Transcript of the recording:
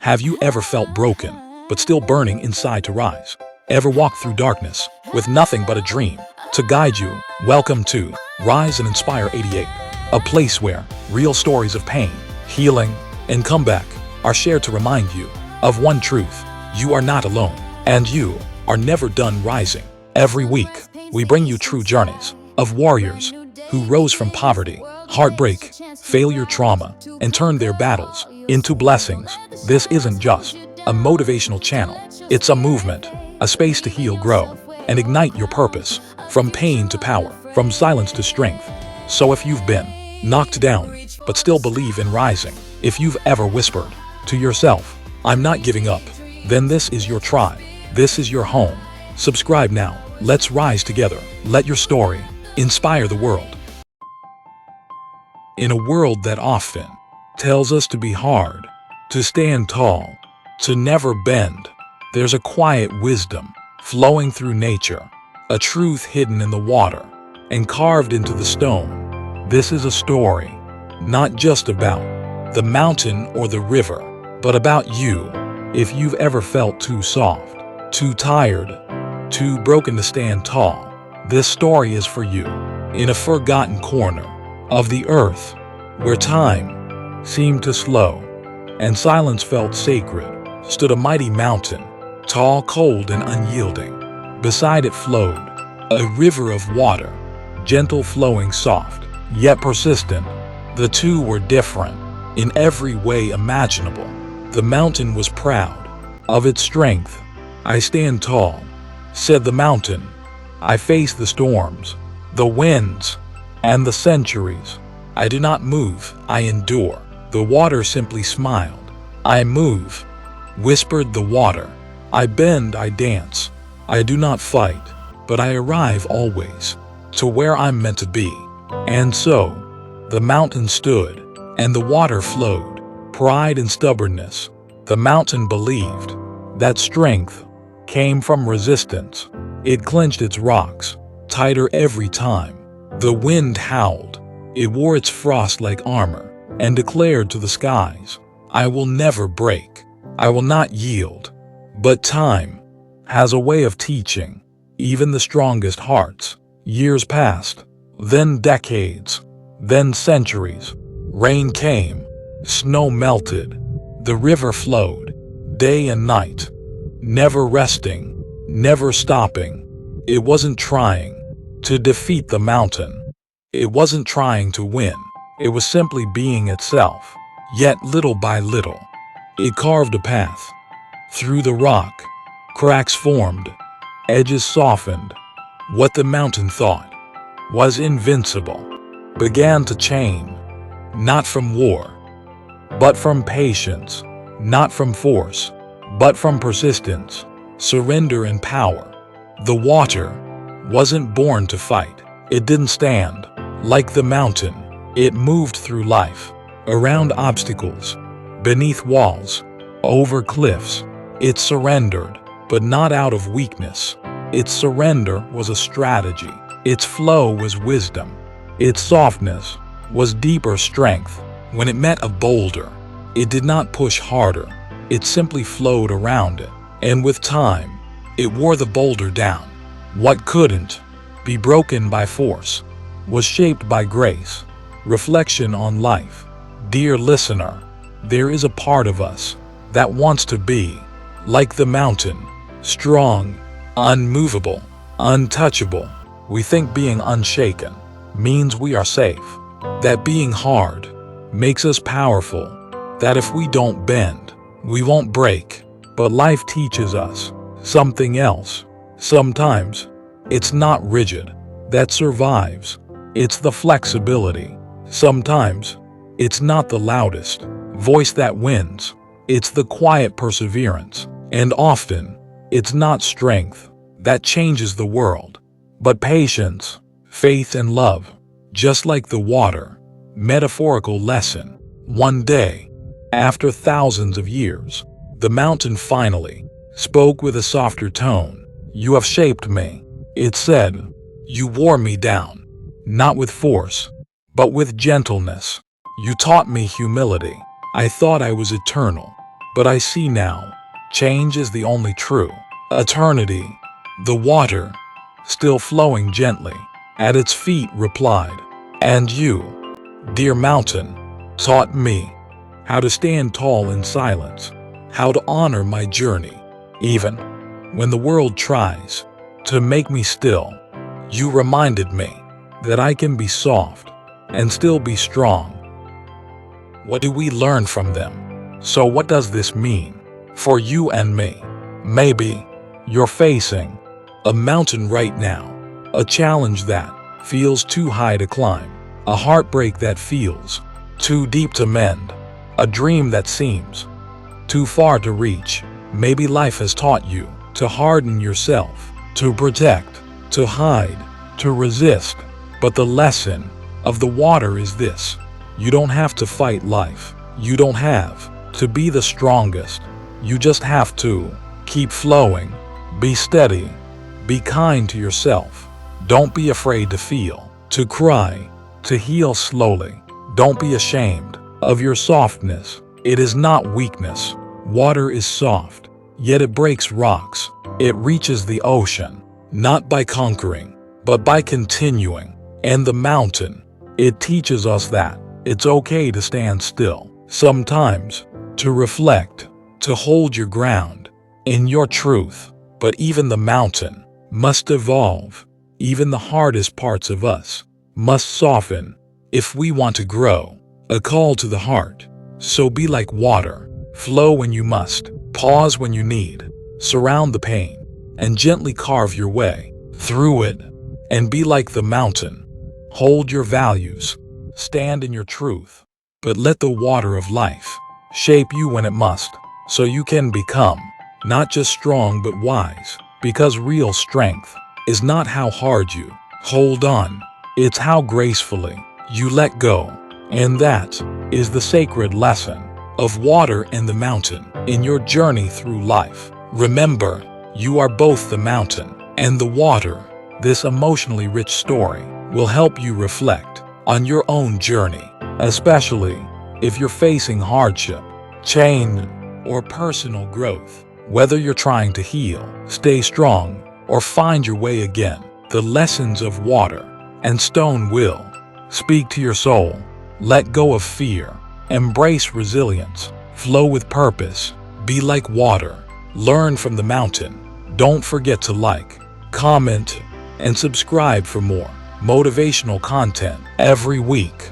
Have you ever felt broken, but still burning inside to rise? Ever walked through darkness, with nothing but a dream to guide you? Welcome to Rise and Inspire 88, a place where real stories of pain, healing, and comeback are shared to remind you of one truth: you are not alone, and you are never done rising. Every week, we bring you true journeys of warriors who rose from poverty, heartbreak, failure, trauma, and turned their battles into blessings. This isn't just a motivational channel. It's a movement, a space to heal, grow, and ignite your purpose, from pain to power, from silence to strength. So if you've been knocked down, but still believe in rising, if you've ever whispered to yourself, "I'm not giving up," then this is your tribe. This is your home. Subscribe now. Let's rise together. Let your story inspire the world. In a world that often tells us to be hard, to stand tall, to never bend, there's a quiet wisdom flowing through nature, a truth hidden in the water and carved into the stone. This is a story not just about the mountain or the river, but about you. If you've ever felt too soft, too tired, too broken to stand tall, this story is for you. In a forgotten corner of the earth, where time seemed to slow and silence felt sacred, stood a mighty mountain, tall, cold, and unyielding. Beside it flowed a river of water, gentle, flowing, soft, yet persistent. The two were different in every way imaginable. The mountain was proud of its strength. "I stand tall," said the mountain. "I face the storms, the winds, and the centuries. I do not move, I endure." The water simply smiled. "I move," whispered the water. "I bend, I dance. I do not fight, but I arrive always to where I'm meant to be." And so, the mountain stood, and the water flowed. Pride and stubbornness. The mountain believed that strength came from resistance. It clenched its rocks tighter every time the wind howled. It wore its frost like armor and declared to the skies, "I will never break. I will not yield." But time has a way of teaching even the strongest hearts. Years passed, then decades, then centuries. Rain came, snow melted, the river flowed, day and night, never resting, never stopping. It wasn't trying to defeat the mountain. It wasn't trying to win. It was simply being itself. Yet little by little, it carved a path through the rock. Cracks formed, edges softened. What the mountain thought was invincible began to change, not from war, but from patience, not from force, but from persistence, surrender, and power. The water wasn't born to fight. It didn't stand like the mountain. It moved through life, around obstacles, beneath walls, over cliffs. It surrendered, but not out of weakness. Its surrender was a strategy. Its flow was wisdom. Its softness was deeper strength. When it met a boulder, it did not push harder. It simply flowed around it. And with time, it wore the boulder down. What couldn't be broken by force was shaped by grace. Reflection on life. Dear listener, there is a part of us that wants to be like the mountain, strong, unmovable, untouchable. We think being unshaken means we are safe, that being hard makes us powerful, that if we don't bend, we won't break. But life teaches us something else. Sometimes it's not rigid that survives, it's the flexibility. Sometimes it's not the loudest voice that wins, it's the quiet perseverance. And often it's not strength that changes the world, but patience, faith, and love. Just like the water, metaphorical lesson. One day, after thousands of years, the mountain finally spoke with a softer tone. "You have shaped me," it said. "You wore me down, not with force, but with gentleness. You taught me humility. I thought I was eternal, but I see now, change is the only true eternity. The water, still flowing gently, at its feet replied, "And you, dear mountain, taught me how to stand tall in silence, how to honor my journey, even when the world tries to make me still. You reminded me that I can be soft and still be strong." What do we learn from them? So what does this mean for you and me? Maybe you're facing a mountain right now, a challenge that feels too high to climb, a heartbreak that feels too deep to mend, a dream that seems too far to reach. Maybe life has taught you to harden yourself, to protect, to hide, to resist. But the lesson of the water is this: you don't have to fight life. You don't have to be the strongest. You just have to keep flowing, be steady, be kind to yourself. Don't be afraid to feel, to cry, to heal slowly. Don't be ashamed of your softness. It is not weakness. Water is soft, yet it breaks rocks. It reaches the ocean, not by conquering, but by continuing. And the mountain, it teaches us that it's okay to stand still, sometimes to reflect, to hold your ground in your truth. But even the mountain must evolve. Even the hardest parts of us must soften if we want to grow. A call to the heart. So be like water. Flow when you must. Pause when you need. Surround the pain and gently carve your way through it. And be like the mountain. Hold your values. Stand in your truth. But let the water of life shape you when it must, so you can become not just strong but wise. Because real strength is not how hard you hold on, it's how gracefully you let go. And that is the sacred lesson of water and the mountain in your journey through life. Remember, you are both the mountain and the water. This emotionally rich story will help you reflect on your own journey, especially if you're facing hardship, change, or personal growth. Whether you're trying to heal, stay strong, or find your way again, the lessons of water and stone will speak to your soul. Let go of fear. Embrace resilience. Flow with purpose. Be like water. Learn from the mountain. Don't forget to like, comment, and subscribe for more motivational content every week.